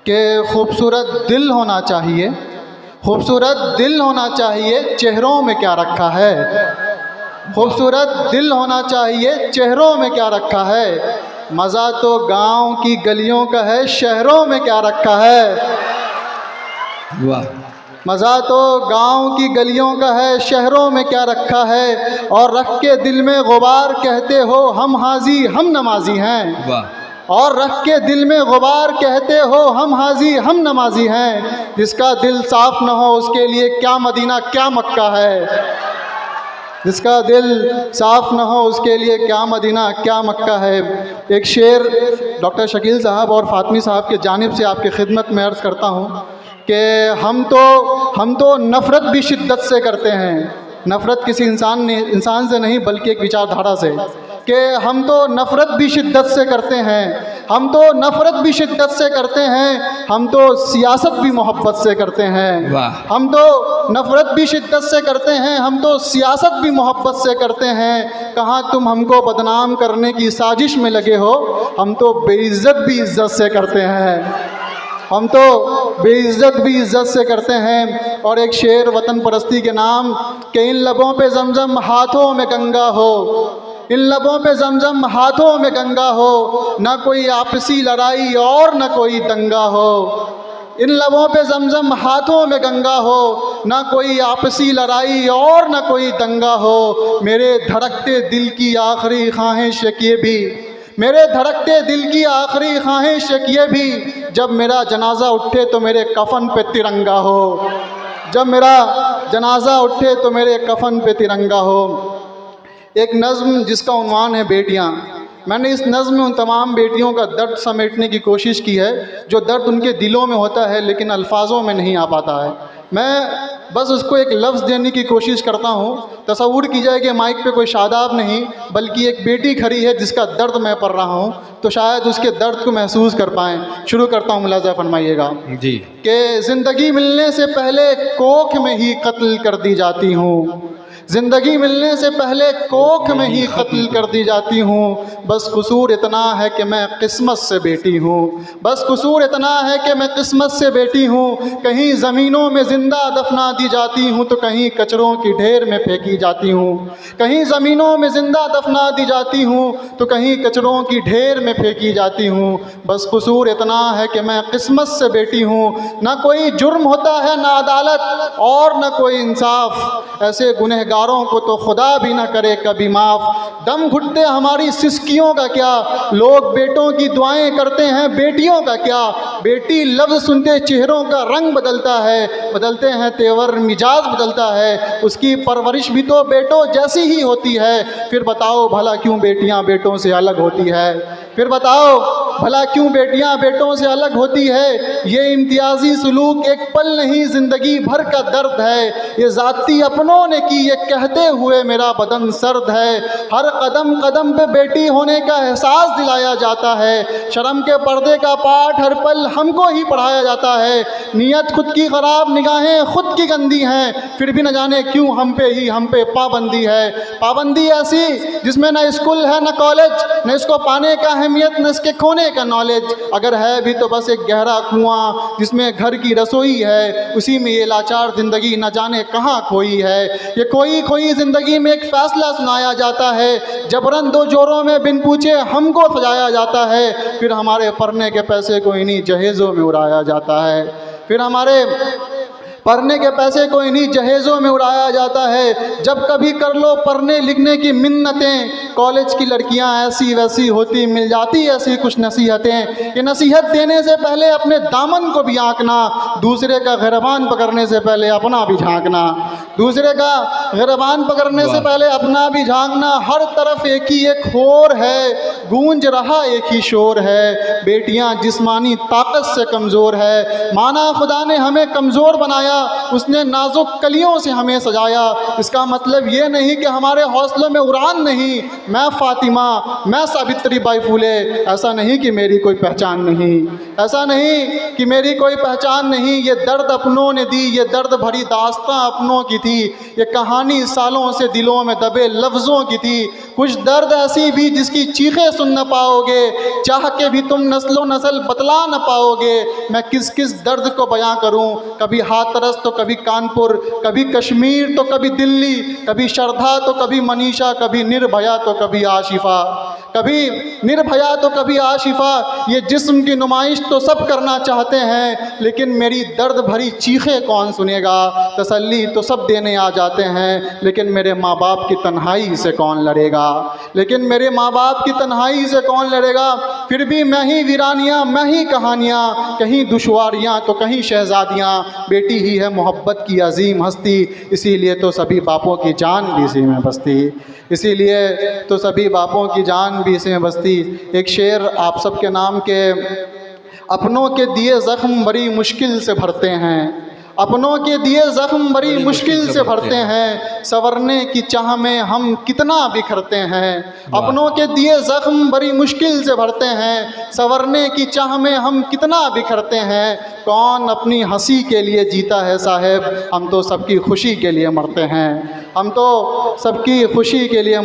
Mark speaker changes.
Speaker 1: कि खूबसूरत दिल होना चाहिए, खूबसूरत दिल होना चाहिए, चेहरों में क्या रखा है। खूबसूरत दिल होना चाहिए, चेहरों में क्या रखा है। मज़ा तो गांव की गलियों का है, शहरों में क्या रखा है।
Speaker 2: वाह।
Speaker 1: मज़ा तो गांव की गलियों का है, शहरों में क्या रखा है। और रख के दिल में गुबार कहते हो हम हाजी हम नमाजी हैं।
Speaker 2: वाह।
Speaker 1: और रख के दिल में गुबार कहते हो हम हाजी हम नमाजी हैं। जिसका दिल साफ़ न हो उसके लिए क्या मदीना क्या मक्का है। जिसका दिल साफ़ न हो उसके लिए क्या मदीना क्या मक्का है। एक शेर डॉक्टर शकील साहब और फ़ातिमी साहब के जानिब से आपकी खिदमत में अर्ज़ करता हूँ कि हम तो नफ़रत भी शिद्दत से करते हैं। नफ़रत किसी इंसान से नहीं बल्कि एक विचारधारा से, कि हम तो नफ़रत भी शिद्दत से करते हैं, हम तो नफ़रत भी शिद्दत से करते हैं, हम तो सियासत भी मोहब्बत से करते हैं।
Speaker 2: वाह।
Speaker 1: हम तो नफ़रत भी शिद्दत से करते हैं, हम तो सियासत भी मोहब्बत से करते हैं। कहाँ तुम हमको बदनाम करने की साजिश में लगे हो, हम तो बेइज्जत भी इज़्ज़त से करते हैं। हम तो बेइज्जत भी इज़्ज़त से करते हैं। और एक शेर वतन परस्ती के नाम, कि इन लबों पे ज़मज़म हाथों में गंगा हो, इन लबों पे ज़मज़म हाथों में गंगा हो, ना कोई आपसी लड़ाई और ना कोई दंगा हो। इन लबों पे ज़मज़म हाथों में गंगा हो, ना कोई आपसी लड़ाई और ना कोई दंगा हो। मेरे धड़कते दिल की आखिरी ख्वाहिश ये भी, मेरे धड़कते दिल की आखिरी ख्वाहिश ये भी, जब मेरा जनाजा उठे तो मेरे कफन पे तिरंगा हो। जब मेरा जनाजा उठे तो मेरे कफन पे तिरंगा हो। एक नज़्म जिसका उन्वान है बेटियाँ। मैंने इस नज़्म में उन तमाम बेटियों का दर्द समेटने की कोशिश की है, जो दर्द उनके दिलों में होता है लेकिन अल्फाजों में नहीं आ पाता है। मैं बस उसको एक लफ्ज़ देने की कोशिश करता हूँ। तसव्वुर कीजिए कि माइक पे कोई शादाब नहीं बल्कि एक बेटी खड़ी है जिसका दर्द मैं पढ़ रहा हूँ, तो शायद उसके दर्द को महसूस कर पाएँ। शुरू करता हूँ, मुलाज़ा फरमाइएगा
Speaker 2: जी।
Speaker 1: कि ज़िंदगी मिलने से पहले कोख में ही कत्ल कर दी जाती हूँ, ज़िंदगी मिलने से पहले कोख में ही कत्ल कर दी जाती हूँ। बस कसूर इतना है कि मैं किस्मत से बेटी हूँ, बस कसूर इतना है कि मैं किस्मत से बेटी हूँ। कहीं ज़मीनों में ज़िंदा दफना दी जाती हूँ तो कहीं कचरों की ढेर में फेंकी जाती हूँ। कहीं ज़मीनों में ज़िंदा दफना दी जाती हूँ तो कहीं कचरों की ढेर में फेंकी जाती हूँ। बस कसूर इतना है कि मैं किस्मत से बेटी हूँ। ना कोई जुर्म होता है ना अदालत और ना कोई इंसाफ, ऐसे गुनहगारों को तो खुदा भी ना करे कभी माफ़। दम घुटते हमारी सिसकियों का क्या, लोग बेटों की दुआएं करते हैं बेटियों का क्या। बेटी लफ्ज़ सुनते चेहरों का रंग बदलता है, बदलते हैं तेवर मिजाज बदलता है। उसकी परवरिश भी तो बेटों जैसी ही होती है। फिर बताओ भला क्यों बेटियां बेटों से अलग होती है, फिर बताओ भला क्यों बेटियां बेटों से अलग होती है। ये इम्तियाजी सलूक एक पल नहीं ज़िंदगी भर का दर्द है। ये ज़ाती अपनों ने की ये कहते हुए मेरा बदन सर्द है। हर कदम कदम पे बेटी होने का एहसास दिलाया जाता है। शर्म के पर्दे का पाठ हर पल हमको ही पढ़ाया जाता है। नीयत खुद की ख़राब, निगाहें खुद की गंदी हैं, फिर भी न जाने क्यों हम पे पाबंदी है। पाबंदी ऐसी जिसमें न स्कूल है न कॉलेज, न इसको पाने का अहमियत न इसके खोने का नॉलेज। अगर है भी तो बस एक गहरा कुआं जिसमें घर की रसोई है, उसी में ये लाचार ज़िंदगी न जाने कहाँ खोई है। ये खोई खोई ज़िंदगी में एक फ़ैसला सुनाया जाता है, जबरन दो जोरों में बिन पूछे हमको सजाया जाता है। फिर हमारे पढ़ने के पैसे को इन्हीं जहेज़ों में उड़ाया जाता है, फिर हमारे पढ़ने के पैसे को इन्हीं जहेज़ों में उड़ाया जाता है। जब कभी कर लो पढ़ने लिखने की मिन्नतें, कॉलेज की लड़कियां ऐसी वैसी होती, मिल जाती ऐसी कुछ नसीहतें। ये नसीहत देने से पहले अपने दामन को भी आंकना, दूसरे का गिरबान पकड़ने से पहले अपना भी झांकना, दूसरे का गिरबान पकड़ने से पहले अपना भी झांकना। हर तरफ एक ही एक होर है, गूंज रहा एक ही शोर है। बेटियां जिस्मानी ताकत से कमज़ोर है, माना खुदा ने हमें कमज़ोर बनाया, उसने नाजुक कलियों से हमें सजाया। इसका मतलब ये नहीं कि हमारे हौसलों में उड़ान नहीं। मैं फातिमा, मैं सावित्री बाई फूले, ऐसा नहीं कि मेरी कोई पहचान नहीं, ऐसा नहीं कि मेरी कोई पहचान नहीं। ये दर्द अपनों ने दी, ये दर्द भरी दास्तां अपनों की थी। ये कहानी सालों से दिलों में दबे लफ्ज़ों की थी। कुछ दर्द ऐसी भी जिसकी चीखें सुन न पाओगे, चाह के भी तुम नस्लो नस्ल बतला न पाओगे। मैं किस किस दर्द को बयां करूं, कभी हाथरस तो कभी कानपुर, कभी कश्मीर तो कभी दिल्ली, कभी श्रद्धा तो कभी मनीषा, कभी निर्भया तो कभी आशिफा, कभी निर्भया तो कभी आशिफा। ये जिस्म की नुमाइश तो सब करना चाहते हैं, लेकिन मेरी दर्द भरी चीखें कौन सुनेगा। तसल्ली तो सब देने आ जाते हैं, लेकिन मेरे माँ बाप की तन्हाई से कौन लड़ेगा, लेकिन मेरे माँ बाप की तन्हाई से कौन लड़ेगा। फिर भी मैं ही वीरानियाँ, मैं ही कहानियाँ, कहीं दुश्वारियाँ तो कहीं शहज़ादियाँ। बेटी ही है मोहब्बत की अजीम हस्ती, इसीलिए तो सभी बापों की जान भी इसी में बसती, इसीलिए तो सभी बापों की जान भी इसी में बसती। एक शेर आप सबके नाम के, अपनों के दिए ज़ख्म बड़ी मुश्किल से भरते हैं, अपनों के दिए ज़ख्म बड़ी मुश्किल से भरते हैं, संवरने की चाह में हम कितना बिखरते हैं। अपनों के दिए ज़ख्म बड़ी मुश्किल से भरते हैं, संवरने की चाह में हम कितना बिखरते हैं। कौन अपनी हंसी के लिए जीता है साहिब, हम तो सबकी खुशी के लिए मरते हैं, हम तो सबकी खुशी के लिए